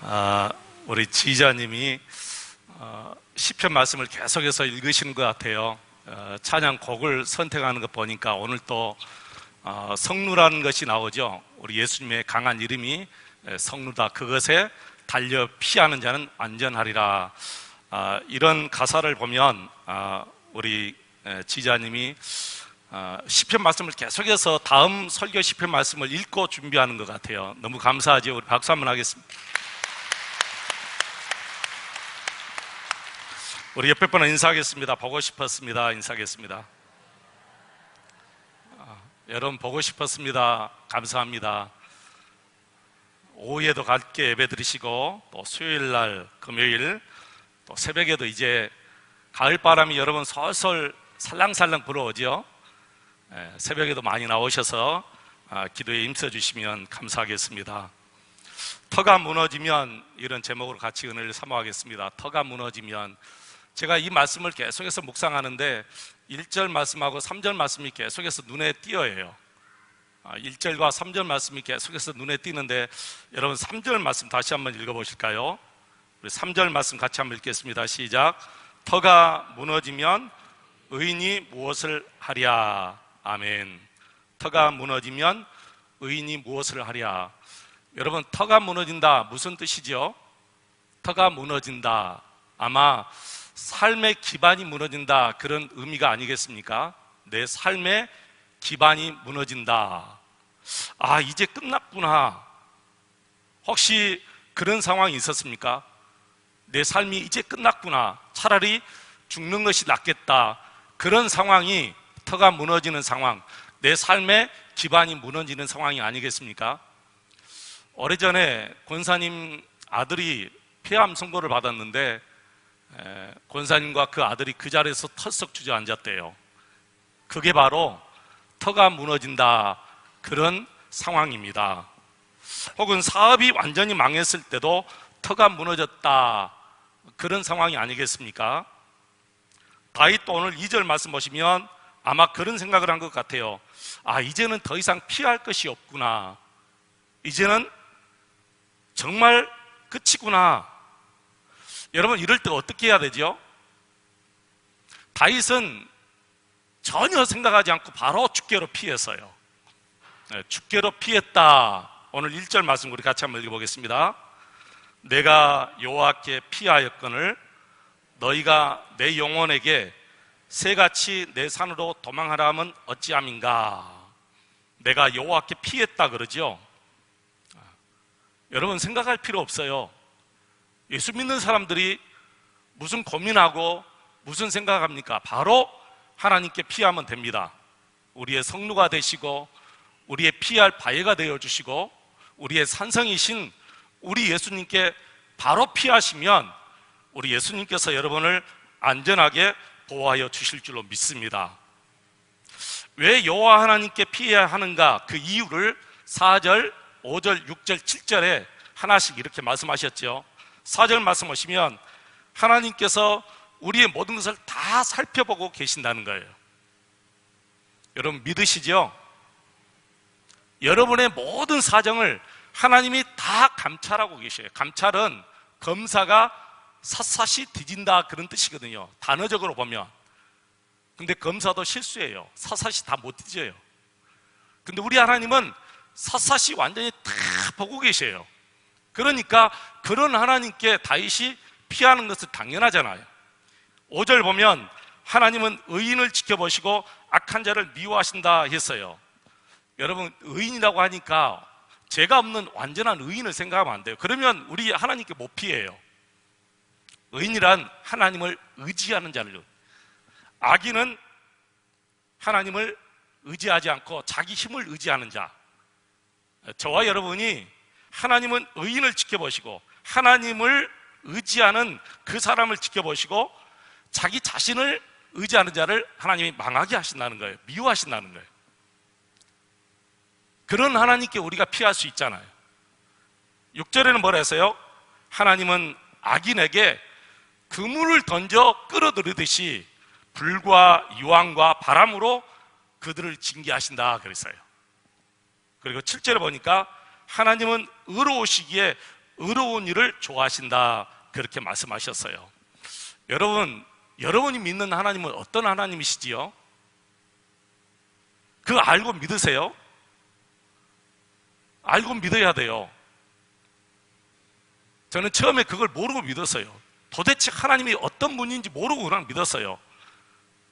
아, 우리 지휘자님이 시편 말씀을 계속해서 읽으시는 것 같아요. 찬양 곡을 선택하는 것 보니까 오늘 또 성루라는 것이 나오죠. 우리 예수님의 강한 이름이 성루다. 그것에 달려 피하는 자는 안전하리라. 이런 가사를 보면 우리 지휘자님이 시편 말씀을 계속해서 다음 설교 시편 말씀을 읽고 준비하는 것 같아요. 너무 감사하죠. 우리 박수 한번 하겠습니다. 우리 옆에 분은 인사하겠습니다. 보고 싶었습니다. 인사하겠습니다. 여러분 보고 싶었습니다. 감사합니다. 오후에도 갈게 예배 드리시고 또 수요일날 금요일 또 새벽에도 이제 가을바람이 여러분 솔솔 살랑살랑 불어오죠. 새벽에도 많이 나오셔서 기도에 임써주시면 감사하겠습니다. 터가 무너지면, 이런 제목으로 같이 은혜를 사모하겠습니다. 터가 무너지면, 제가 이 말씀을 계속해서 묵상하는데 1절 말씀하고 3절 말씀이 계속해서 눈에 띄어요. 1절과 3절 말씀이 계속해서 눈에 띄는데 여러분 3절 말씀 다시 한번 읽어보실까요? 우리 3절 말씀 같이 한번 읽겠습니다. 시작. 터가 무너지면 의인이 무엇을 하랴. 아멘. 터가 무너지면 의인이 무엇을 하랴. 여러분, 터가 무너진다 무슨 뜻이죠? 터가 무너진다, 아마 삶의 기반이 무너진다, 그런 의미가 아니겠습니까? 내 삶의 기반이 무너진다. 이제 끝났구나. 혹시 그런 상황이 있었습니까? 내 삶이 이제 끝났구나, 차라리 죽는 것이 낫겠다, 그런 상황이 터가 무너지는 상황, 내 삶의 기반이 무너지는 상황이 아니겠습니까? 오래전에 권사님 아들이 폐암 선고를 받았는데 권사님과 그 아들이 그 자리에서 털썩 주저앉았대요. 그게 바로 터가 무너진다, 그런 상황입니다. 혹은 사업이 완전히 망했을 때도 터가 무너졌다, 그런 상황이 아니겠습니까? 다윗도 오늘 2절 말씀 보시면 아마 그런 생각을 한 것 같아요. 이제는 더 이상 피할 것이 없구나, 이제는 정말 끝이구나. 여러분, 이럴 때 어떻게 해야 되죠? 다윗은 전혀 생각하지 않고 바로 죽게로 피했어요. 죽게로 피했다. 오늘 1절 말씀 우리 같이 한번 읽어보겠습니다. 내가 여호와께 피하였거늘 너희가 내 영혼에게 새같이 내 산으로 도망하라 하면 어찌함인가. 내가 여호와께 피했다 그러죠. 여러분, 생각할 필요 없어요. 예수 믿는 사람들이 무슨 고민하고 무슨 생각합니까? 바로 하나님께 피하면 됩니다. 우리의 성루가 되시고 우리의 피할 바위가 되어주시고 우리의 산성이신 우리 예수님께 바로 피하시면 우리 예수님께서 여러분을 안전하게 보호하여 주실 줄로 믿습니다. 왜 여호와 하나님께 피해야 하는가? 그 이유를 4절, 5절, 6절, 7절에 하나씩 이렇게 말씀하셨죠. 4절 말씀 보시면 하나님께서 우리의 모든 것을 다 살펴보고 계신다는 거예요. 여러분 믿으시죠? 여러분의 모든 사정을 하나님이 다 감찰하고 계셔요. 감찰은 검사가 샅샅이 뒤진다, 그런 뜻이거든요, 단어적으로 보면. 근데 검사도 실수해요. 샅샅이 다 못 뒤져요. 근데 우리 하나님은 샅샅이 완전히 다 보고 계셔요. 그러니까 그런 하나님께 다윗이 피하는 것은 당연하잖아요. 5절 보면 하나님은 의인을 지켜보시고 악한 자를 미워하신다 했어요. 여러분, 의인이라고 하니까 죄가 없는 완전한 의인을 생각하면 안 돼요. 그러면 우리 하나님께 못 피해요. 의인이란 하나님을 의지하는 자를, 악인은 하나님을 의지하지 않고 자기 힘을 의지하는 자. 저와 여러분이 하나님은 의인을 지켜보시고 하나님을 의지하는 그 사람을 지켜보시고 자기 자신을 의지하는 자를 하나님이 망하게 하신다는 거예요. 미워하신다는 거예요. 그런 하나님께 우리가 피할 수 있잖아요. 6절에는 뭐라 했어요? 하나님은 악인에게 그물을 던져 끌어들이듯이 불과 유황과 바람으로 그들을 징계하신다 그랬어요. 그리고 7절에 보니까 하나님은 의로우시기에 의로운 일을 좋아하신다, 그렇게 말씀하셨어요. 여러분이 믿는 하나님은 어떤 하나님이시지요? 그거 알고 믿으세요? 알고 믿어야 돼요. 저는 처음에 그걸 모르고 믿었어요. 도대체 하나님이 어떤 분인지 모르고 그냥 믿었어요.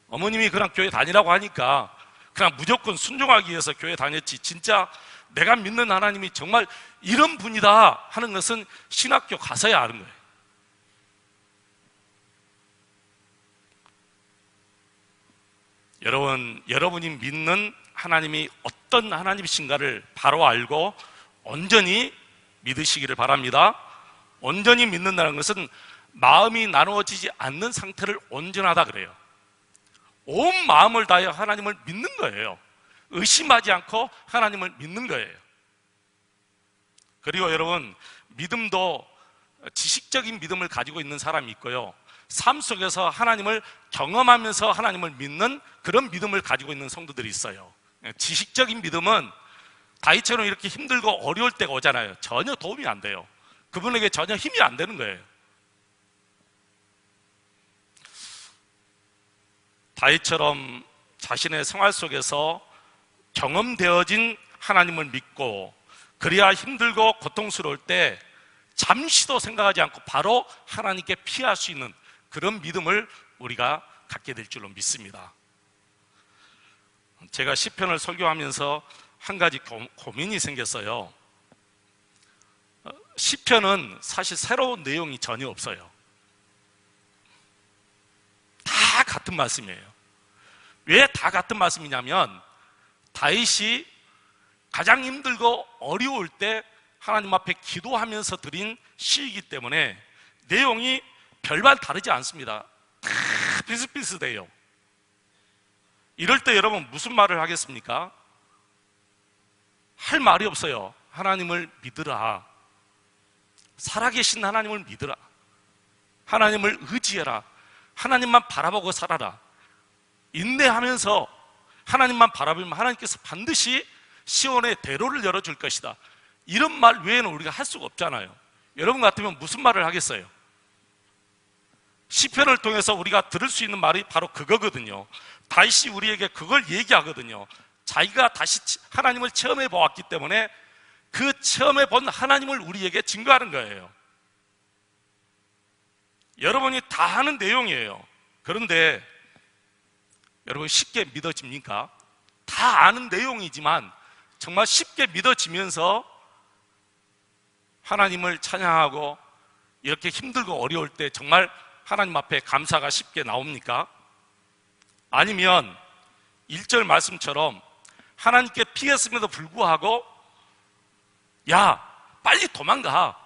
어머님이 그냥 교회 다니라고 하니까 그냥 무조건 순종하기 위해서 교회 다녔지, 진짜 내가 믿는 하나님이 정말 이런 분이다 하는 것은 신학교 가서야 아는 거예요. 여러분이 믿는 하나님이 어떤 하나님이신가를 바로 알고 온전히 믿으시기를 바랍니다. 온전히 믿는다는 것은 마음이 나누어지지 않는 상태를 온전하다 그래요. 온 마음을 다해 하나님을 믿는 거예요. 의심하지 않고 하나님을 믿는 거예요. 그리고 여러분, 믿음도 지식적인 믿음을 가지고 있는 사람이 있고요, 삶 속에서 하나님을 경험하면서 하나님을 믿는 그런 믿음을 가지고 있는 성도들이 있어요. 지식적인 믿음은 다윗처럼 이렇게 힘들고 어려울 때가 오잖아요. 전혀 도움이 안 돼요. 그분에게 전혀 힘이 안 되는 거예요. 다윗처럼 자신의 생활 속에서 경험되어진 하나님을 믿고, 그래야 힘들고 고통스러울 때 잠시도 생각하지 않고 바로 하나님께 피할 수 있는 그런 믿음을 우리가 갖게 될 줄로 믿습니다. 제가 시편을 설교하면서 한 가지 고민이 생겼어요. 시편은 사실 새로운 내용이 전혀 없어요. 다 같은 말씀이에요. 왜 다 같은 말씀이냐면, 다윗이 가장 힘들고 어려울 때 하나님 앞에 기도하면서 드린 시이기 때문에 내용이 별반 다르지 않습니다. 다 비슷비슷해요. 이럴 때 여러분 무슨 말을 하겠습니까? 할 말이 없어요. 하나님을 믿으라. 살아계신 하나님을 믿으라. 하나님을 의지해라. 하나님만 바라보고 살아라. 인내하면서 하나님만 바라보면 하나님께서 반드시 시온의 대로를 열어줄 것이다. 이런 말 외에는 우리가 할 수가 없잖아요. 여러분 같으면 무슨 말을 하겠어요? 시편을 통해서 우리가 들을 수 있는 말이 바로 그거거든요. 다윗이 우리에게 그걸 얘기하거든요. 자기가 다시 하나님을 체험해 보았기 때문에 그 체험해 본 하나님을 우리에게 증거하는 거예요. 여러분이 다 하는 내용이에요. 그런데 여러분 쉽게 믿어집니까? 다 아는 내용이지만 정말 쉽게 믿어지면서 하나님을 찬양하고 이렇게 힘들고 어려울 때 정말 하나님 앞에 감사가 쉽게 나옵니까? 아니면 1절 말씀처럼 하나님께 피했음에도 불구하고 야, 빨리 도망가.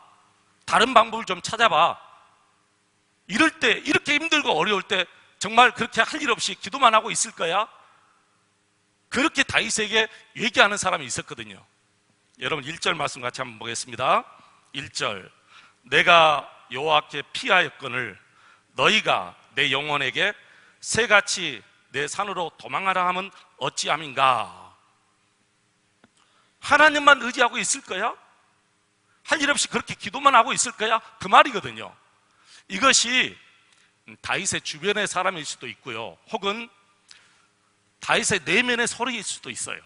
다른 방법을 좀 찾아봐. 이럴 때, 이렇게 힘들고 어려울 때 정말 그렇게 할 일 없이 기도만 하고 있을 거야? 그렇게 다윗에게 얘기하는 사람이 있었거든요. 여러분 1절 말씀 같이 한번 보겠습니다. 1절, 내가 여호와께 피하였거늘 너희가 내 영혼에게 새같이 내 산으로 도망하라 하면 어찌함인가? 하나님만 의지하고 있을 거야? 할 일 없이 그렇게 기도만 하고 있을 거야? 그 말이거든요. 이것이 다윗의 주변의 사람일 수도 있고요, 혹은 다윗의 내면의 소리일 수도 있어요.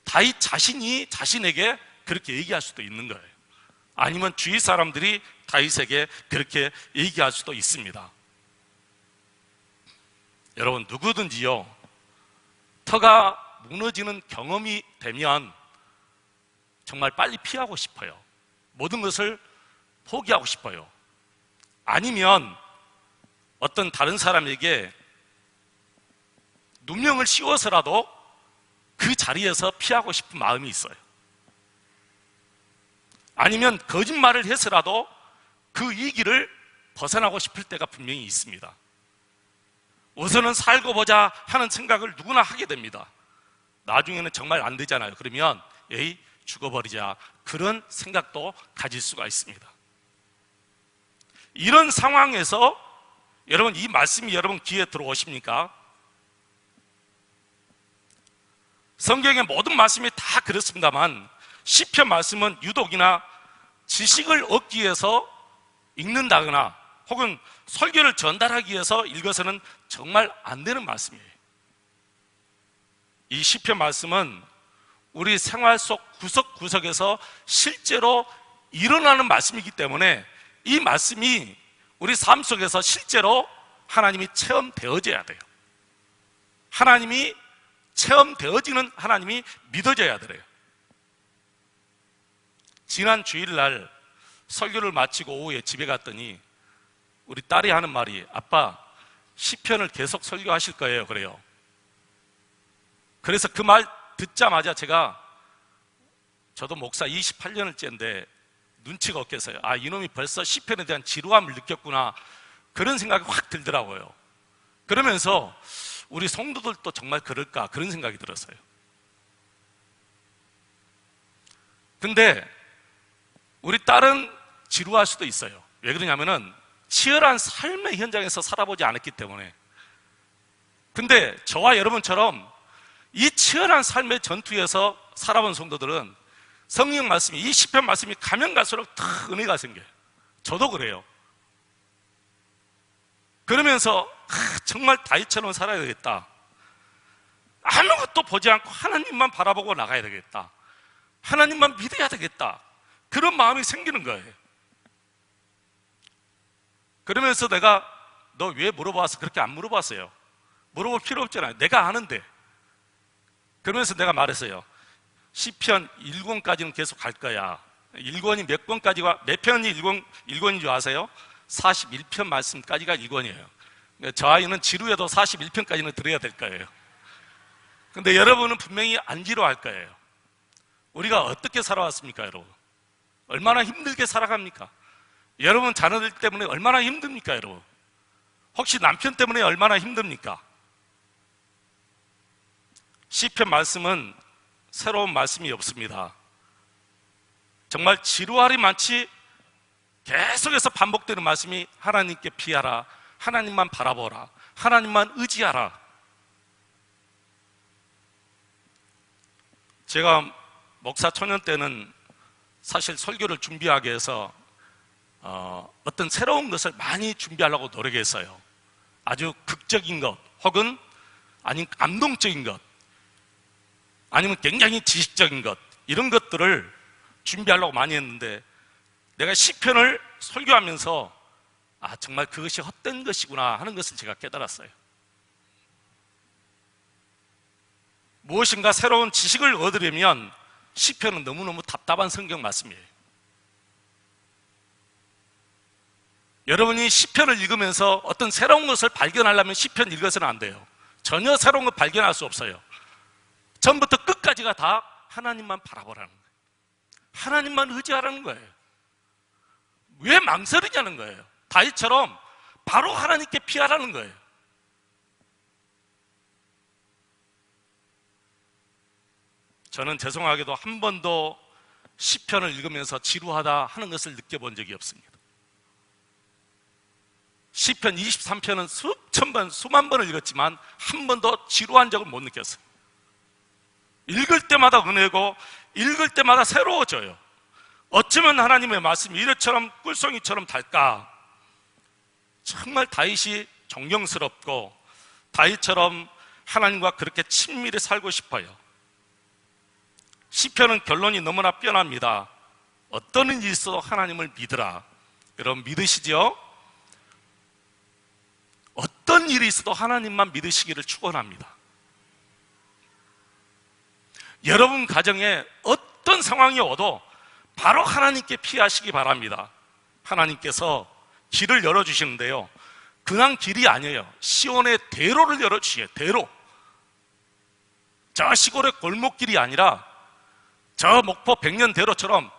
다윗 자신이 자신에게 그렇게 얘기할 수도 있는 거예요. 아니면 주위 사람들이 다윗에게 그렇게 얘기할 수도 있습니다. 여러분, 누구든지요, 터가 무너지는 경험이 되면 정말 빨리 피하고 싶어요. 모든 것을 포기하고 싶어요. 아니면 어떤 다른 사람에게 누명을 씌워서라도 그 자리에서 피하고 싶은 마음이 있어요. 아니면 거짓말을 해서라도 그 위기를 벗어나고 싶을 때가 분명히 있습니다. 우선은 살고 보자 하는 생각을 누구나 하게 됩니다. 나중에는 정말 안 되잖아요. 그러면 에이, 죽어버리자, 그런 생각도 가질 수가 있습니다. 이런 상황에서 여러분, 이 말씀이 여러분 귀에 들어오십니까? 성경의 모든 말씀이 다 그렇습니다만 시편 말씀은 유독이나 지식을 얻기 위해서 읽는다거나 혹은 설교를 전달하기 위해서 읽어서는 정말 안 되는 말씀이에요. 이 시편 말씀은 우리 생활 속 구석구석에서 실제로 일어나는 말씀이기 때문에 이 말씀이 우리 삶 속에서 실제로 하나님이 체험되어져야 돼요. 하나님이 체험되어지는 하나님이 믿어져야 돼요. 지난 주일날 설교를 마치고 오후에 집에 갔더니 우리 딸이 하는 말이, 아빠 시편을 계속 설교하실 거예요. 그래요. 그래서 그 말 듣자마자 저도 목사 28년을째인데 눈치가 없겠어요. 아, 이놈이 벌써 시편에 대한 지루함을 느꼈구나, 그런 생각이 확 들더라고요. 그러면서 우리 성도들도 정말 그럴까, 그런 생각이 들었어요. 근데 우리 딸은 지루할 수도 있어요. 왜 그러냐면은 치열한 삶의 현장에서 살아보지 않았기 때문에. 근데 저와 여러분처럼 이 치열한 삶의 전투에서 살아본 성도들은 성경 말씀이, 이 시편 말씀이 가면 갈수록 더 은혜가 생겨요. 저도 그래요. 그러면서 정말 다윗처럼 살아야 되겠다, 아무것도 보지 않고 하나님만 바라보고 나가야 되겠다, 하나님만 믿어야 되겠다, 그런 마음이 생기는 거예요. 그러면서 내가 너 왜 물어봤어? 그렇게 안 물어봤어요. 물어볼 필요 없잖아요. 내가 아는데. 그러면서 내가 말했어요. 시편 1권까지는 계속 갈 거야. 1권이 몇 권까지가, 몇 편이 1권인 줄 아세요? 41편 말씀까지가 1권이에요. 저 아이는 지루해도 41편까지는 들어야 될 거예요. 근데 여러분은 분명히 안 지루할 거예요. 우리가 어떻게 살아왔습니까, 여러분? 얼마나 힘들게 살아갑니까? 여러분 자녀들 때문에 얼마나 힘듭니까, 여러분? 혹시 남편 때문에 얼마나 힘듭니까? 시편 말씀은 새로운 말씀이 없습니다. 정말 지루할이 많지 계속해서 반복되는 말씀이 하나님께 피하라, 하나님만 바라보라, 하나님만 의지하라. 제가 목사 초년 때는 사실 설교를 준비하기 위해서 어떤 새로운 것을 많이 준비하려고 노력했어요. 아주 극적인 것, 혹은 아니면 감동적인 것, 아니면 굉장히 지식적인 것, 이런 것들을 준비하려고 많이 했는데 내가 시편을 설교하면서 정말 그것이 헛된 것이구나 하는 것을 제가 깨달았어요. 무엇인가 새로운 지식을 얻으려면 시편은 너무너무 답답한 성경 말씀이에요. 여러분이 시편을 읽으면서 어떤 새로운 것을 발견하려면 시편 읽어서는 안 돼요. 전혀 새로운 걸 발견할 수 없어요. 처음부터 끝까지가 다 하나님만 바라보라는 거예요. 하나님만 의지하라는 거예요. 왜 망설이냐는 거예요. 다윗처럼 바로 하나님께 피하라는 거예요. 저는 죄송하게도 한 번도 시편을 읽으면서 지루하다 하는 것을 느껴본 적이 없습니다. 시편 23편은 수천 번, 수만 번을 읽었지만 한 번도 지루한 적을 못 느꼈어요. 읽을 때마다 은혜고 읽을 때마다 새로워져요. 어쩌면 하나님의 말씀이 이래처럼 꿀송이처럼 달까? 정말 다윗이 존경스럽고 다윗처럼 하나님과 그렇게 친밀히 살고 싶어요. 시편은 결론이 너무나 뻔합니다. 어떤 일이 있어도 하나님을 믿으라. 여러분 믿으시죠? 어떤 일이 있어도 하나님만 믿으시기를 축원합니다. 여러분 가정에 어떤 상황이 오도 바로 하나님께 피하시기 바랍니다. 하나님께서 길을 열어주시는데요, 그냥 길이 아니에요. 시온의 대로를 열어주시게요. 대로. 저 시골의 골목길이 아니라 저 목포 백년대로처럼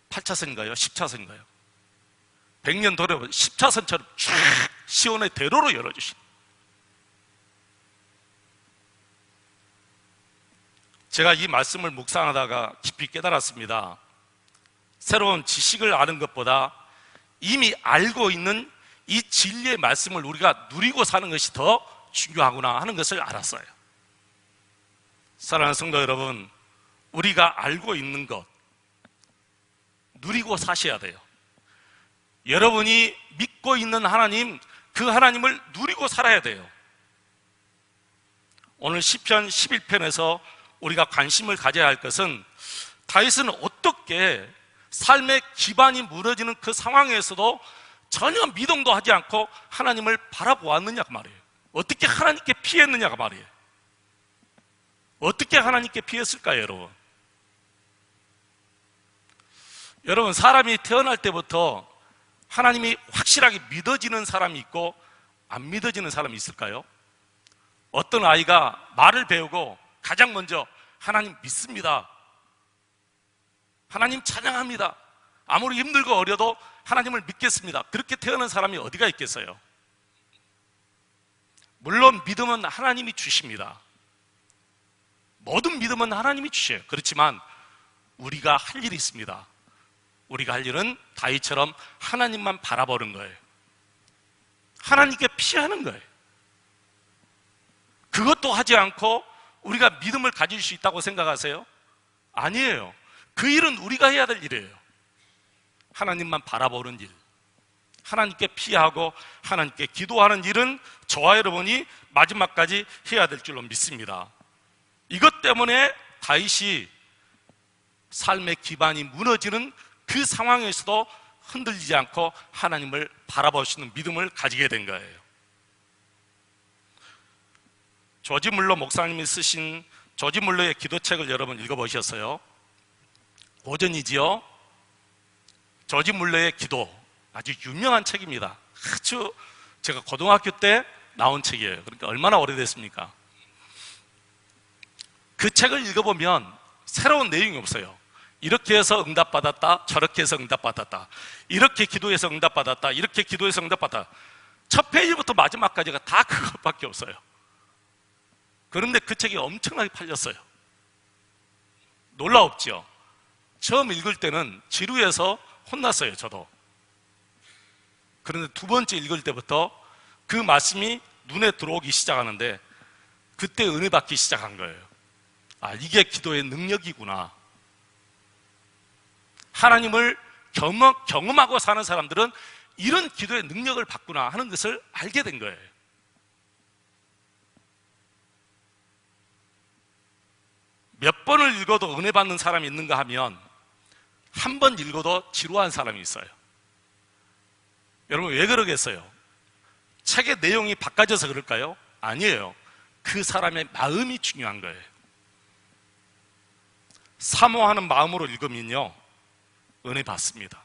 8차선인가요? 10차선인가요? 백년도로 10차선처럼 쭉 시온의 대로로 열어주십니다. 제가 이 말씀을 묵상하다가 깊이 깨달았습니다. 새로운 지식을 아는 것보다 이미 알고 있는 이 진리의 말씀을 우리가 누리고 사는 것이 더 중요하구나 하는 것을 알았어요. 사랑하는 성도 여러분, 우리가 알고 있는 것 누리고 사셔야 돼요. 여러분이 믿고 있는 하나님, 그 하나님을 누리고 살아야 돼요. 오늘 시편 11편에서 우리가 관심을 가져야 할 것은 다윗은 어떻게 삶의 기반이 무너지는 그 상황에서도 전혀 미동도 하지 않고 하나님을 바라보았느냐가 말이에요. 어떻게 하나님께 피했느냐가 말이에요. 어떻게 하나님께 피했을까요, 여러분? 여러분, 사람이 태어날 때부터 하나님이 확실하게 믿어지는 사람이 있고 안 믿어지는 사람이 있을까요? 어떤 아이가 말을 배우고 가장 먼저 하나님 믿습니다, 하나님 찬양합니다, 아무리 힘들고 어려도 하나님을 믿겠습니다, 그렇게 태어난 사람이 어디가 있겠어요? 물론 믿음은 하나님이 주십니다. 모든 믿음은 하나님이 주셔요. 그렇지만 우리가 할 일이 있습니다. 우리가 할 일은 다윗처럼 하나님만 바라보는 거예요. 하나님께 피하는 거예요. 그것도 하지 않고 우리가 믿음을 가질 수 있다고 생각하세요? 아니에요. 그 일은 우리가 해야 될 일이에요. 하나님만 바라보는 일, 하나님께 피하고 하나님께 기도하는 일은 저와 여러분이 마지막까지 해야 될 줄로 믿습니다. 이것 때문에 다윗이 삶의 기반이 무너지는 그 상황에서도 흔들리지 않고 하나님을 바라보시는 믿음을 가지게 된 거예요. 조지 물러 목사님이 쓰신 조지 물러의 기도책을 여러분 읽어보셨어요? 고전이지요. 조지 물러의 기도, 아주 유명한 책입니다. 아주 제가 고등학교 때 나온 책이에요. 그러니까 얼마나 오래됐습니까? 그 책을 읽어보면 새로운 내용이 없어요. 이렇게 해서 응답받았다, 저렇게 해서 응답받았다, 이렇게 기도해서 응답받았다, 이렇게 기도해서 응답받았다. 첫 페이지부터 마지막까지가 다 그것밖에 없어요. 그런데 그 책이 엄청나게 팔렸어요. 놀라웠죠? 처음 읽을 때는 지루해서 혼났어요, 저도. 그런데 두 번째 읽을 때부터 그 말씀이 눈에 들어오기 시작하는데 그때 은혜 받기 시작한 거예요. 아, 이게 기도의 능력이구나. 하나님을 경험하고 사는 사람들은 이런 기도의 능력을 받구나 하는 것을 알게 된 거예요. 몇 번을 읽어도 은혜 받는 사람이 있는가 하면 한 번 읽어도 지루한 사람이 있어요. 여러분, 왜 그러겠어요? 책의 내용이 바꿔져서 그럴까요? 아니에요. 그 사람의 마음이 중요한 거예요. 사모하는 마음으로 읽으면요, 은혜 받습니다.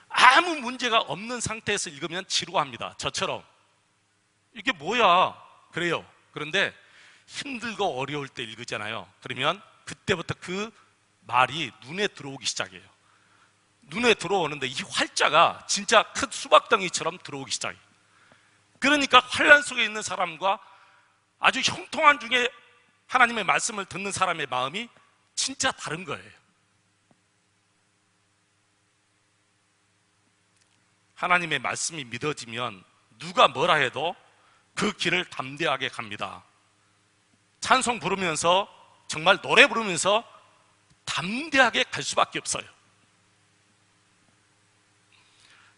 아무 문제가 없는 상태에서 읽으면 지루합니다. 저처럼 이게 뭐야? 그래요. 그런데 힘들고 어려울 때 읽으잖아요. 그러면 그때부터 그 말이 눈에 들어오기 시작해요. 눈에 들어오는데 이 활자가 진짜 큰 수박덩이처럼 들어오기 시작해요. 그러니까 환난 속에 있는 사람과 아주 형통한 중에 하나님의 말씀을 듣는 사람의 마음이 진짜 다른 거예요. 하나님의 말씀이 믿어지면 누가 뭐라 해도 그 길을 담대하게 갑니다. 찬송 부르면서, 정말 노래 부르면서 담대하게 갈 수밖에 없어요.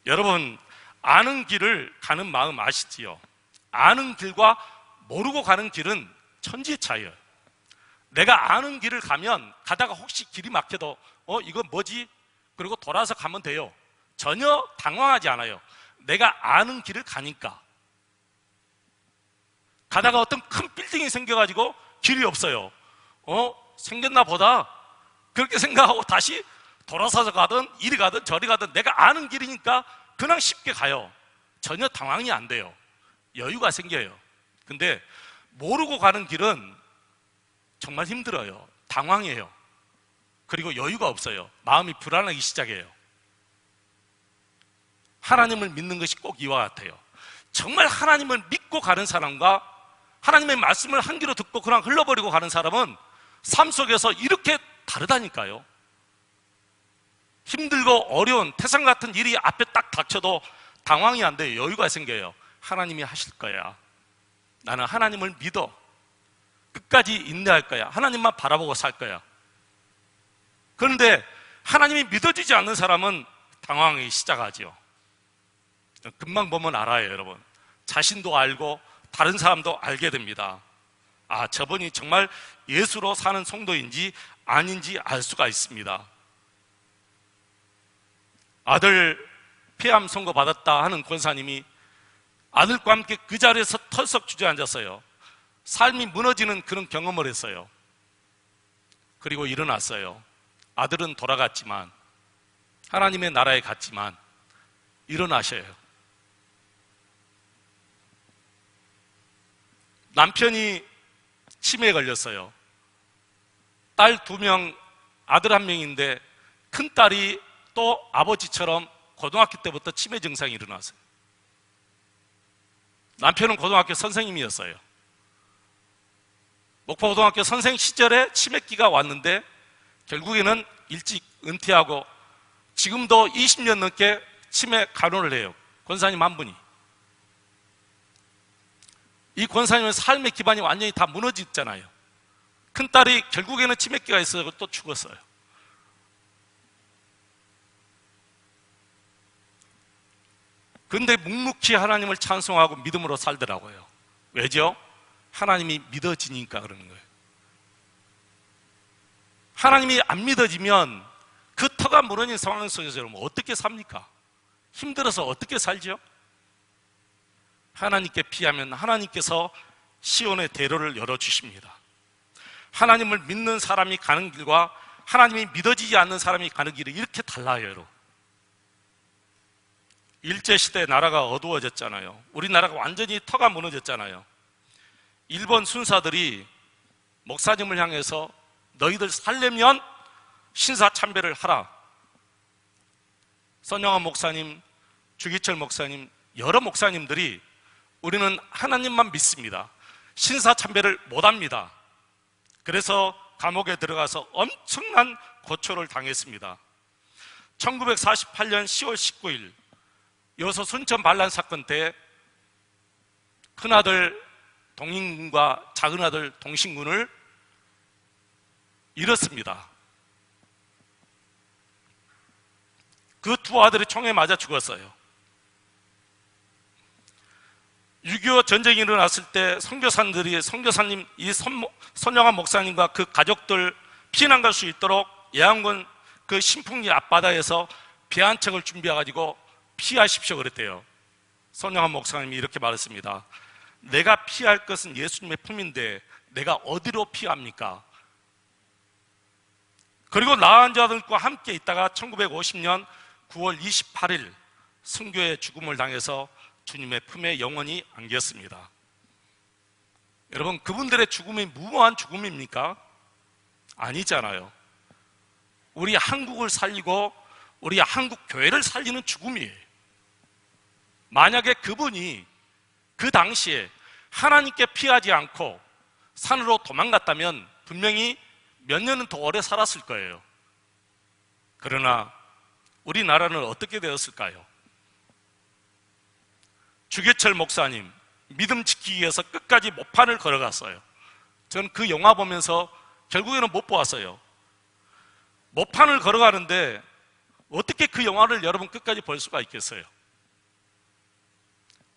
여러분, 아는 길을 가는 마음 아시지요? 아는 길과 모르고 가는 길은 천지의 차이예요. 내가 아는 길을 가면 가다가 혹시 길이 막혀도 이건 뭐지? 그리고 돌아서 가면 돼요. 전혀 당황하지 않아요. 내가 아는 길을 가니까. 가다가 어떤 큰 빌딩이 생겨가지고 길이 없어요. 생겼나 보다, 그렇게 생각하고 다시 돌아서서 가든 이리 가든 저리 가든 내가 아는 길이니까 그냥 쉽게 가요. 전혀 당황이 안 돼요. 여유가 생겨요. 근데 모르고 가는 길은 정말 힘들어요. 당황해요. 그리고 여유가 없어요. 마음이 불안하기 시작해요. 하나님을 믿는 것이 꼭 이와 같아요. 정말 하나님을 믿고 가는 사람과 하나님의 말씀을 한 귀로 듣고 그냥 흘러버리고 가는 사람은 삶 속에서 이렇게 다르다니까요. 힘들고 어려운 태산 같은 일이 앞에 딱 닥쳐도 당황이 안 돼요. 여유가 생겨요. 하나님이 하실 거야. 나는 하나님을 믿어. 끝까지 인내할 거야. 하나님만 바라보고 살 거야. 그런데 하나님이 믿어지지 않는 사람은 당황하기 시작하죠. 금방 보면 알아요, 여러분. 자신도 알고 다른 사람도 알게 됩니다. 아, 저분이 정말 예수로 사는 성도인지 아닌지 알 수가 있습니다. 아들 폐암 선고 받았다 하는 권사님이 아들과 함께 그 자리에서 털썩 주저앉았어요. 삶이 무너지는 그런 경험을 했어요. 그리고 일어났어요. 아들은 돌아갔지만, 하나님의 나라에 갔지만 일어나셔요. 남편이 치매에 걸렸어요. 딸 2명, 아들 1명인데 큰딸이 또 아버지처럼 고등학교 때부터 치매 증상이 일어났어요. 남편은 고등학교 선생님이었어요. 목포고등학교 선생 시절에 치매기가 왔는데 결국에는 일찍 은퇴하고 지금도 20년 넘게 치매 간호를 해요. 권사님 한 분이. 이 권사님의 삶의 기반이 완전히 다 무너졌잖아요. 큰딸이 결국에는 치매기가 있어서 또 죽었어요. 그런데 묵묵히 하나님을 찬송하고 믿음으로 살더라고요. 왜죠? 하나님이 믿어지니까 그러는 거예요. 하나님이 안 믿어지면 그 터가 무너진 상황 속에서 여러분 어떻게 삽니까? 힘들어서 어떻게 살죠? 하나님께 피하면 하나님께서 시온의 대로를 열어주십니다. 하나님을 믿는 사람이 가는 길과 하나님이 믿어지지 않는 사람이 가는 길이 이렇게 달라요, 여러분. 일제시대 나라가 어두워졌잖아요. 우리나라가 완전히 터가 무너졌잖아요. 일본 순사들이 목사님을 향해서 너희들 살려면 신사참배를 하라. 선영환 목사님, 주기철 목사님, 여러 목사님들이 우리는 하나님만 믿습니다. 신사참배를 못합니다. 그래서 감옥에 들어가서 엄청난 고초를 당했습니다. 1948년 10월 19일 여수 순천 반란 사건 때 큰아들 동인군과 작은아들 동신군을 잃었습니다. 그 두 아들이 총에 맞아 죽었어요. 6.25 전쟁이 일어났을 때 선교사님, 이 선영환 목사님과 그 가족들 피난 갈 수 있도록 예안군 그 신풍리 앞바다에서 배 한 척을 준비해가지고 피하십시오 그랬대요. 선영환 목사님이 이렇게 말했습니다. 내가 피할 것은 예수님의 품인데 내가 어디로 피합니까? 그리고 나은 자들과 함께 있다가 1950년 9월 28일 순교의 죽음을 당해서 주님의 품에 영원히 안겼습니다. 여러분, 그분들의 죽음이 무모한 죽음입니까? 아니잖아요. 우리 한국을 살리고 우리 한국 교회를 살리는 죽음이에요. 만약에 그분이 그 당시에 하나님께 피하지 않고 산으로 도망갔다면 분명히 몇 년은 더 오래 살았을 거예요. 그러나 우리나라는 어떻게 되었을까요? 주기철 목사님 믿음 지키기 위해서 끝까지 모판을 걸어갔어요. 저는 그 영화 보면서 결국에는 못 보았어요. 모판을 걸어가는데 어떻게 그 영화를 여러분 끝까지 볼 수가 있겠어요?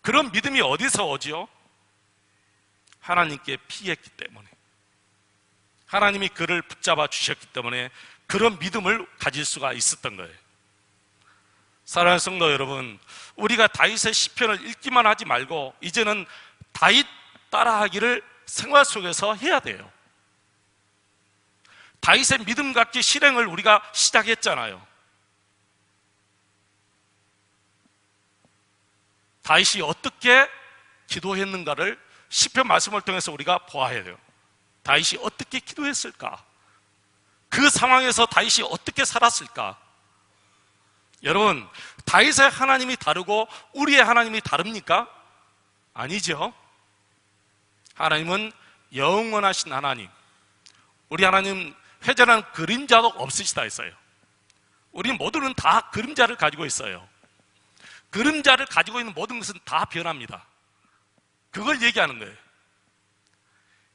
그런 믿음이 어디서 오지요? 하나님께 피했기 때문에, 하나님이 그를 붙잡아 주셨기 때문에 그런 믿음을 가질 수가 있었던 거예요. 사랑하는 성도 여러분, 우리가 다윗의 시편을 읽기만 하지 말고 이제는 다윗 따라하기를 생활 속에서 해야 돼요. 다윗의 믿음 갖기 실행을 우리가 시작했잖아요. 다윗이 어떻게 기도했는가를 시편 말씀을 통해서 우리가 보아야 돼요. 다윗이 어떻게 기도했을까? 그 상황에서 다윗이 어떻게 살았을까? 여러분, 다윗의 하나님이 다르고 우리의 하나님이 다릅니까? 아니죠. 하나님은 영원하신 하나님, 우리 하나님 회전한 그림자도 없으시다 했어요. 우리 모두는 다 그림자를 가지고 있어요. 그림자를 가지고 있는 모든 것은 다 변합니다. 그걸 얘기하는 거예요.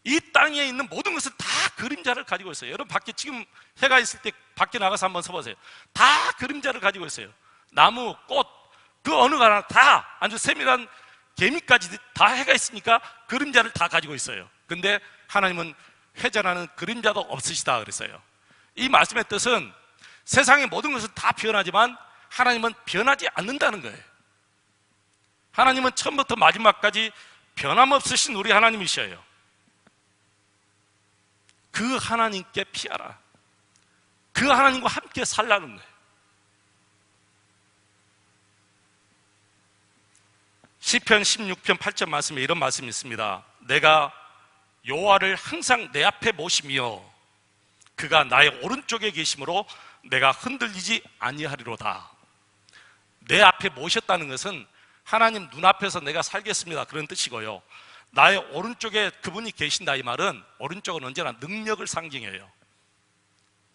이 땅에 있는 모든 것은 다 그림자를 가지고 있어요. 여러분 밖에 지금 해가 있을 때 밖에 나가서 한번 서보세요. 다 그림자를 가지고 있어요. 나무, 꽃, 그 어느 하나 다 아주 세밀한 개미까지 다 해가 있으니까 그림자를 다 가지고 있어요. 근데 하나님은 회전하는 그림자도 없으시다 그랬어요. 이 말씀의 뜻은 세상의 모든 것은 다 변하지만 하나님은 변하지 않는다는 거예요. 하나님은 처음부터 마지막까지 변함없으신 우리 하나님이셔요. 그 하나님께 피하라. 그 하나님과 함께 살라는 거예요. 시편 16편 8절 말씀에 이런 말씀이 있습니다. 내가 여호와를 항상 내 앞에 모시며 그가 나의 오른쪽에 계심으로 내가 흔들리지 아니하리로다. 내 앞에 모셨다는 것은 하나님 눈앞에서 내가 살겠습니다 그런 뜻이고요, 나의 오른쪽에 그분이 계신다 이 말은 오른쪽은 언제나 능력을 상징해요.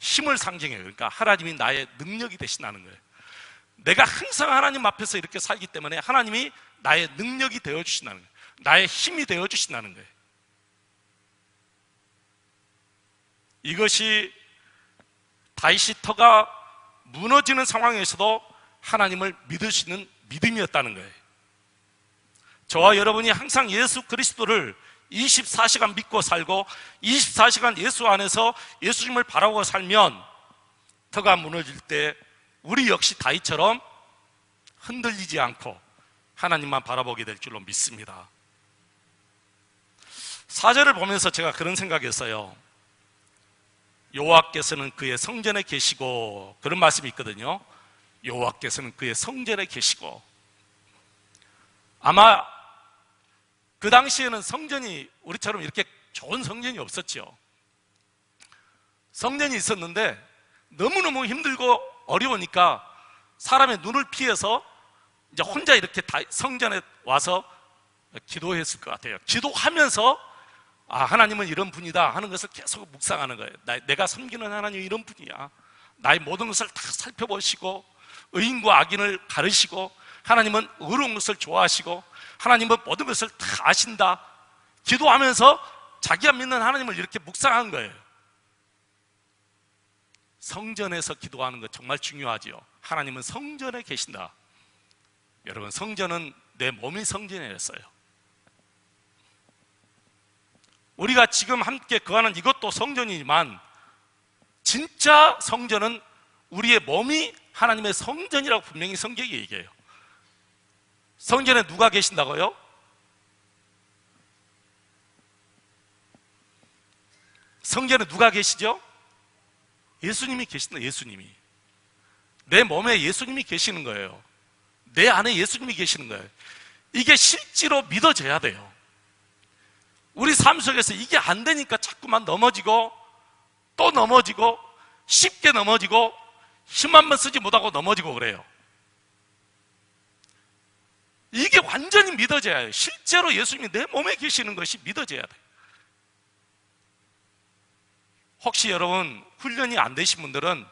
힘을 상징해요. 그러니까 하나님이 나의 능력이 되신다는 거예요. 내가 항상 하나님 앞에서 이렇게 살기 때문에 하나님이 나의 능력이 되어주신다는 거예요. 나의 힘이 되어주신다는 거예요. 이것이 다윗이 터가 무너지는 상황에서도 하나님을 믿을 수 있는 믿음이었다는 거예요. 저와 여러분이 항상 예수 그리스도를 24시간 믿고 살고 24시간 예수 안에서 예수님을 바라보고 살면 터가 무너질 때 우리 역시 다윗처럼 흔들리지 않고 하나님만 바라보게 될 줄로 믿습니다. 4절을 보면서 제가 그런 생각했어요. 여호와께서는 그의 성전에 계시고, 그런 말씀이 있거든요. 여호와께서는 그의 성전에 계시고. 아마 그 당시에는 성전이 우리처럼 이렇게 좋은 성전이 없었죠. 성전이 있었는데 너무너무 힘들고 어려우니까 사람의 눈을 피해서 이제 혼자 이렇게 성전에 와서 기도했을 것 같아요. 기도하면서 하나님은 이런 분이다 하는 것을 계속 묵상하는 거예요. 내가 섬기는 하나님이 이런 분이야. 나의 모든 것을 다 살펴보시고 의인과 악인을 가르시고 하나님은 의로운 것을 좋아하시고 하나님은 모든 것을 다 아신다. 기도하면서 자기가 믿는 하나님을 이렇게 묵상한 거예요. 성전에서 기도하는 것 정말 중요하지요. 하나님은 성전에 계신다. 여러분, 성전은 내 몸이 성전이었어요. 우리가 지금 함께 거하는 이것도 성전이지만 진짜 성전은 우리의 몸이 하나님의 성전이라고 분명히 성경이 얘기해요. 성전에 누가 계신다고요? 성전에 누가 계시죠? 예수님이 계신다. 예수님이. 내 몸에 예수님이 계시는 거예요. 내 안에 예수님이 계시는 거예요. 이게 실제로 믿어져야 돼요. 우리 삶 속에서 이게 안 되니까 자꾸만 넘어지고 또 넘어지고 쉽게 넘어지고 힘 한 번 쓰지 못하고 넘어지고 그래요. 이게 완전히 믿어져야 해요. 실제로 예수님이 내 몸에 계시는 것이 믿어져야 돼요. 혹시 여러분 훈련이 안 되신 분들은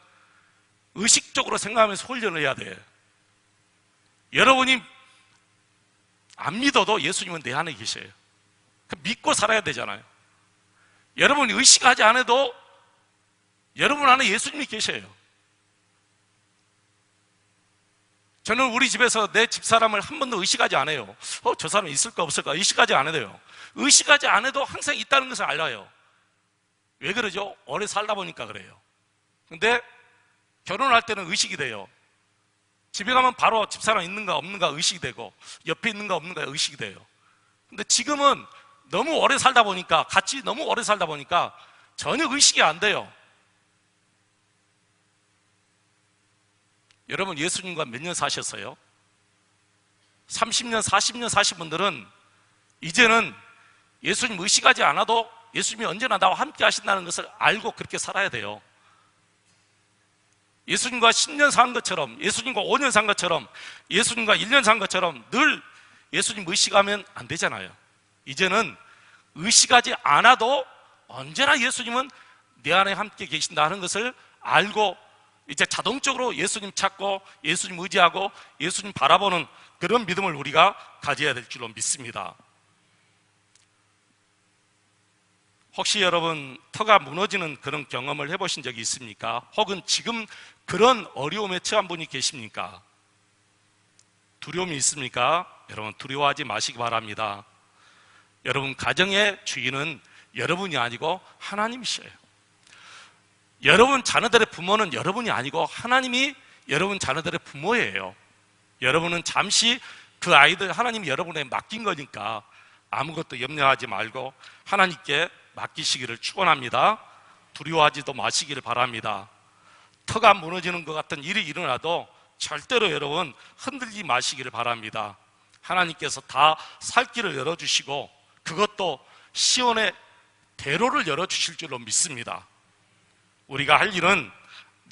의식적으로 생각하면서 훈련을 해야 돼요. 여러분이 안 믿어도 예수님은 내 안에 계셔요. 믿고 살아야 되잖아요. 여러분이 의식하지 않아도 여러분 안에 예수님이 계셔요. 저는 우리 집에서 내 집사람을 한 번도 의식하지 않아요. 저 사람 있을까 없을까 의식하지 않아요. 의식하지 않아도 항상 있다는 것을 알아요. 왜 그러죠? 오래 살다 보니까 그래요. 근데 결혼할 때는 의식이 돼요. 집에 가면 바로 집사람 있는가 없는가 의식이 되고 옆에 있는가 없는가 의식이 돼요. 근데 지금은 너무 오래 살다 보니까, 같이 너무 오래 살다 보니까 전혀 의식이 안 돼요. 여러분, 예수님과 몇 년 사셨어요? 30년, 40년 사신 분들은 이제는 예수님 의식하지 않아도 예수님이 언제나 나와 함께 하신다는 것을 알고 그렇게 살아야 돼요. 예수님과 10년 산 것처럼, 예수님과 5년 산 것처럼, 예수님과 1년 산 것처럼 늘 예수님 의식하면 안 되잖아요. 이제는 의식하지 않아도 언제나 예수님은 내 안에 함께 계신다는 것을 알고 이제 자동적으로 예수님 찾고 예수님 의지하고 예수님 바라보는 그런 믿음을 우리가 가져야 될 줄로 믿습니다. 혹시 여러분 터가 무너지는 그런 경험을 해보신 적이 있습니까? 혹은 지금 그런 어려움에 처한 분이 계십니까? 두려움이 있습니까? 여러분 두려워하지 마시기 바랍니다. 여러분 가정의 주인은 여러분이 아니고 하나님이셔요. 여러분 자녀들의 부모는 여러분이 아니고 하나님이 여러분 자녀들의 부모예요. 여러분은 잠시 그 아이들 하나님이 여러분에 맡긴 거니까 아무것도 염려하지 말고 하나님께 맡기시기를 축원합니다. 두려워하지도 마시기를 바랍니다. 터가 무너지는 것 같은 일이 일어나도 절대로 여러분 흔들리지 마시기를 바랍니다. 하나님께서 다 살 길을 열어주시고 그것도 시온의 대로를 열어주실 줄로 믿습니다. 우리가 할 일은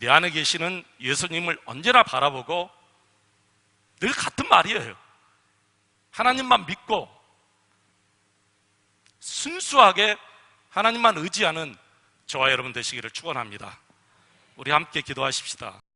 내 안에 계시는 예수님을 언제나 바라보고 늘 같은 말이에요. 하나님만 믿고 순수하게 하나님만 의지하는 저와 여러분 되시기를 축원합니다. 우리 함께 기도하십시다.